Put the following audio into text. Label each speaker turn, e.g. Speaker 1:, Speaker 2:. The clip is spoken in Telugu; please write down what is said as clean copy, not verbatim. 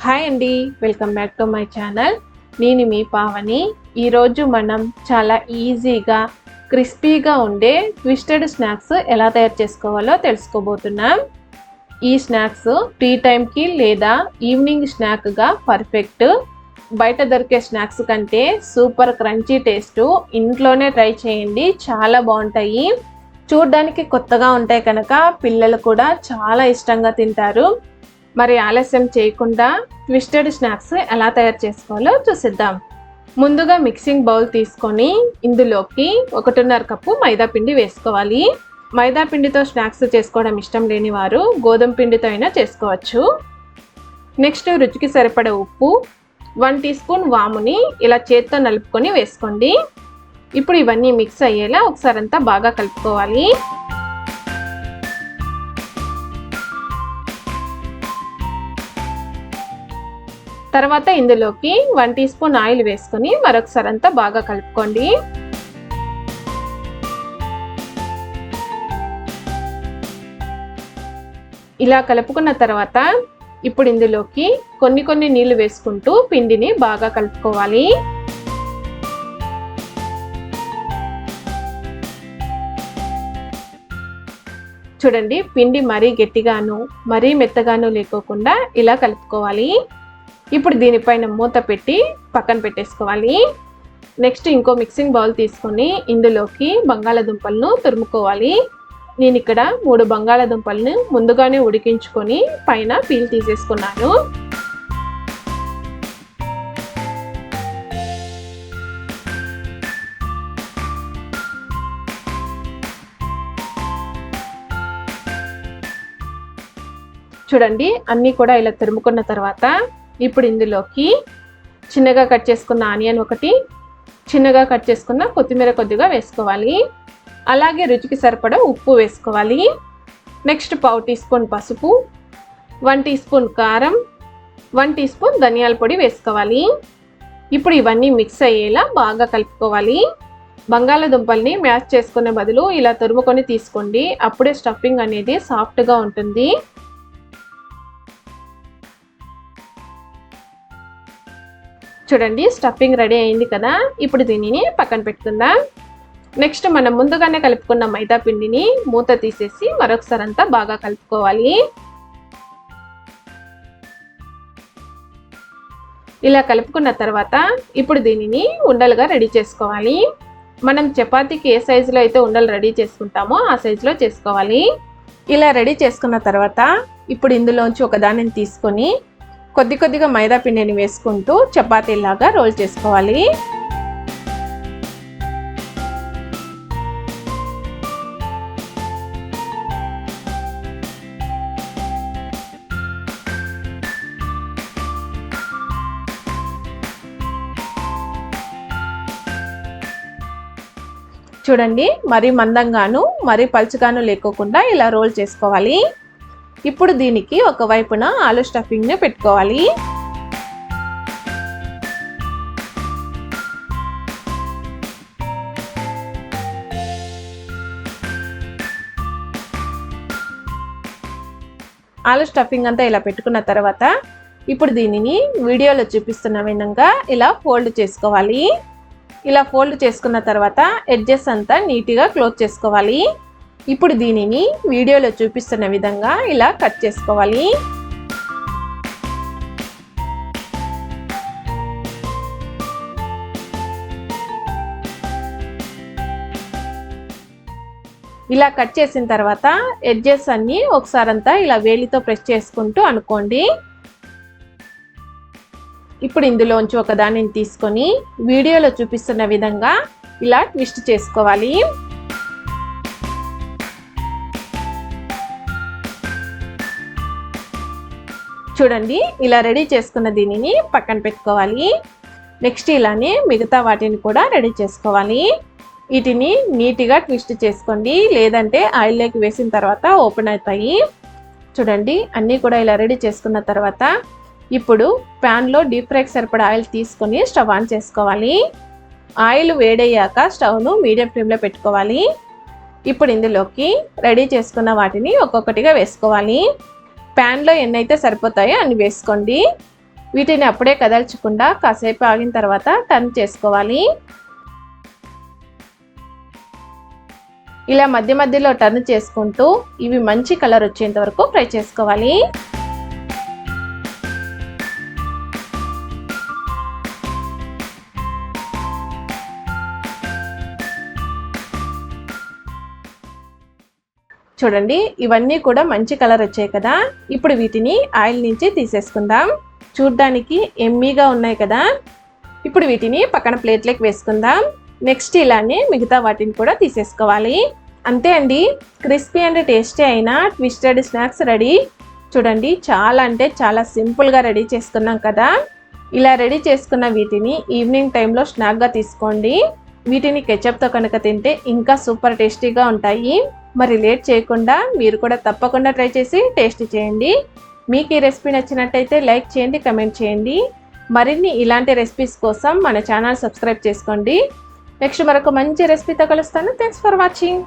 Speaker 1: హాయ్ అండి, welcome back to my channel. నేను మీ పావని. ఈరోజు మనం చాలా ఈజీగా క్రిస్పీగా ఉండే ట్విస్టెడ్ స్నాక్స్ ఎలా తయారు చేసుకోవాలో తెలుసుకోబోతున్నాం. ఈ స్నాక్స్ టీ టైంకి లేదా ఈవినింగ్ స్నాక్గా పర్ఫెక్ట్. బయట దొరికే స్నాక్స్ కంటే సూపర్ క్రంచీ టేస్ట్. ఇంట్లోనే ట్రై చేయండి, చాలా బాగుంటాయి. చూడ్డానికి కొత్తగా ఉంటాయి కనుక పిల్లలు కూడా చాలా ఇష్టంగా తింటారు. మరి ఆలస్యం చేయకుండా ట్విస్టెడ్ స్నాక్స్ ఎలా తయారు చేసుకోవాలో చూసిద్దాం. ముందుగా మిక్సింగ్ బౌల్ తీసుకొని ఇందులోకి 1.5 కప్పు మైదా పిండి వేసుకోవాలి. మైదా పిండితో స్నాక్స్ చేసుకోవడం ఇష్టం లేని వారు గోధుమ పిండితో అయినా చేసుకోవచ్చు. నెక్స్ట్ రుచికి సరిపడే ఉప్పు, 1 టీ స్పూన్ వాముని ఇలా చేత్తో నలుపుకొని వేసుకోండి. ఇప్పుడు ఇవన్నీ మిక్స్ అయ్యేలా ఒకసారి అంతా బాగా కలుపుకోవాలి. తర్వాత ఇందులోకి 1 టీ స్పూన్ ఆయిల్ వేసుకొని మరొకసారి అంతా బాగా కలుపుకోండి. ఇలా కలుపుకున్న తర్వాత ఇప్పుడు ఇందులోకి కొన్ని నీళ్లు వేసుకుంటూ పిండిని బాగా కలుపుకోవాలి. చూడండి, పిండి మరీ గట్టిగాను మరీ మెత్తగాను లేకోకుండా ఇలా కలుపుకోవాలి. ఇప్పుడు దీనిపైన మూత పెట్టి పక్కన పెట్టేసుకోవాలి. నెక్స్ట్ ఇంకో మిక్సింగ్ బౌల్ తీసుకొని ఇందులోకి బంగాళాదుంపలను తురుముకోవాలి. నేను ఇక్కడ 3 బంగాళాదుంపలను ముందుగానే ఉడికించుకొని పైన పీల్ తీసేసుకున్నాను. చూడండి, అన్నీ కూడా ఇలా తురుముకున్న తర్వాత ఇప్పుడు ఇందులోకి చిన్నగా కట్ చేసుకున్న ఆనియన్ ఒకటి, చిన్నగా కట్ చేసుకున్న కొత్తిమీర కొద్దిగా వేసుకోవాలి. అలాగే రుచికి సరిపడా ఉప్పు వేసుకోవాలి. నెక్స్ట్ 1/4 టీ స్పూన్ పసుపు, 1 టీ స్పూన్ కారం, 1 టీ స్పూన్ ధనియాల పొడి వేసుకోవాలి. ఇప్పుడు ఇవన్నీ మిక్స్ అయ్యేలా బాగా కలుపుకోవాలి. బంగాళాదుంపల్ని మ్యాష్ చేసుకునే బదులు ఇలా తురుముకొని తీసుకోండి, అప్పుడే స్టఫింగ్ అనేది సాఫ్ట్గా ఉంటుంది. చూడండి, స్టఫింగ్ రెడీ అయింది కదా. ఇప్పుడు దీనిని పక్కన పెట్టుకుందాం. నెక్స్ట్ మనం ముందుగానే కలుపుకున్న మైదా పిండిని మూత తీసేసి మరొకసారి అంతా బాగా కలుపుకోవాలి. ఇలా కలుపుకున్న తర్వాత ఇప్పుడు దీనిని ఉండలుగా రెడీ చేసుకోవాలి. మనం చపాతీకి ఏ సైజులో అయితే ఉండలు రెడీ చేసుకుంటామో ఆ సైజులో చేసుకోవాలి. ఇలా రెడీ చేసుకున్న తర్వాత ఇప్పుడు ఇందులోంచి ఒక దానిని తీసుకొని కొద్దిగా మైదా పిండిని వేసుకుంటూ చపాతీలాగా రోల్ చేసుకోవాలి. చూడండి, మరీ మందంగాను మరీ పలుచగాను లేకోకుండా ఇలా రోల్ చేసుకోవాలి. ఇప్పుడు దీనికి ఒకవైపున ఆలు స్టఫింగ్ని పెట్టుకోవాలి. ఆలు స్టఫింగ్ అంతా ఇలా పెట్టుకున్న తర్వాత ఇప్పుడు దీనిని వీడియోలో చూపిస్తున్న విధంగా ఇలా ఫోల్డ్ చేసుకోవాలి. ఇలా ఫోల్డ్ చేసుకున్న తర్వాత ఎడ్జెస్ అంతా నీట్గా క్లోజ్ చేసుకోవాలి. ఇప్పుడు దీనిని వీడియోలో చూపిస్తున్న విధంగా ఇలా కట్ చేసుకోవాలి. ఇలా కట్ చేసిన తర్వాత ఎడ్జెస్ అన్ని ఒకసారంతా ఇలా వేలితో ప్రెస్ చేసుకుంటూ అనుకోండి. ఇప్పుడు ఇందులోంచి ఒక దానిని తీసుకొని వీడియోలో చూపిస్తున్న విధంగా ఇలా ట్విస్ట్ చేసుకోవాలి. చూడండి, ఇలా రెడీ చేసుకున్న దీనిని పక్కన పెట్టుకోవాలి. నెక్స్ట్ ఇలానే మిగతా వాటిని కూడా రెడీ చేసుకోవాలి. వీటిని నీట్గా ట్విస్ట్ చేసుకోండి, లేదంటే ఆయిల్లోకి వేసిన తర్వాత ఓపెన్ అవుతాయి. చూడండి, అన్నీ కూడా ఇలా రెడీ చేసుకున్న తర్వాత ఇప్పుడు ప్యాన్లో డీప్ ఫ్రైకి సరిపడా ఆయిల్ తీసుకొని స్టవ్ ఆన్ చేసుకోవాలి. ఆయిల్ వేడయ్యాక స్టవ్ను మీడియం ఫ్లేమ్లో పెట్టుకోవాలి. ఇప్పుడు ఇందులోకి రెడీ చేసుకున్న వాటిని ఒక్కొక్కటిగా వేసుకోవాలి. ప్యాన్లో ఎన్నైతే సరిపోతాయో అన్ని వేసుకోండి. వీటిని అప్పుడే కదల్చకుండా కాసేపు ఆగిన తర్వాత టర్న్ చేసుకోవాలి. ఇలా మధ్య మధ్యలో టర్న్ చేసుకుంటూ ఇవి మంచి కలర్ వచ్చేంత వరకు ఫ్రై చేసుకోవాలి. చూడండి, ఇవన్నీ కూడా మంచి కలర్ వచ్చాయి కదా. ఇప్పుడు వీటిని ఆయిల్ నుంచి తీసేసుకుందాం. చూడ్డానికి ఎమ్మీగా ఉన్నాయి కదా. ఇప్పుడు వీటిని పక్కన ప్లేట్లోకి వేసుకుందాం. నెక్స్ట్ ఇలానే మిగతా వాటిని కూడా తీసేసుకోవాలి. అంతే అండి, క్రిస్పీ అండ్ టేస్టీ అయిన ట్విస్టెడ్ స్నాక్స్ రెడీ. చూడండి, చాలా అంటే చాలా సింపుల్గా రెడీ చేసుకున్నాం కదా. ఇలా రెడీ చేసుకున్న వీటిని ఈవినింగ్ టైంలో స్నాక్గా తీసుకోండి. వీటిని కెచప్తో కనుక తింటే ఇంకా సూపర్ టేస్టీగా ఉంటాయి. మరి లేట్ చేయకుండా మీరు కూడా తప్పకుండా ట్రై చేసి టేస్ట్ చేయండి. మీకు ఈ రెసిపీ నచ్చినట్టయితే లైక్ చేయండి, కమెంట్ చేయండి. మరిన్ని ఇలాంటి రెసిపీస్ కోసం మన ఛానల్ సబ్స్క్రైబ్ చేసుకోండి. నెక్స్ట్ మరొక మంచి రెసిపీతో కలుస్తాను. Thanks for watching.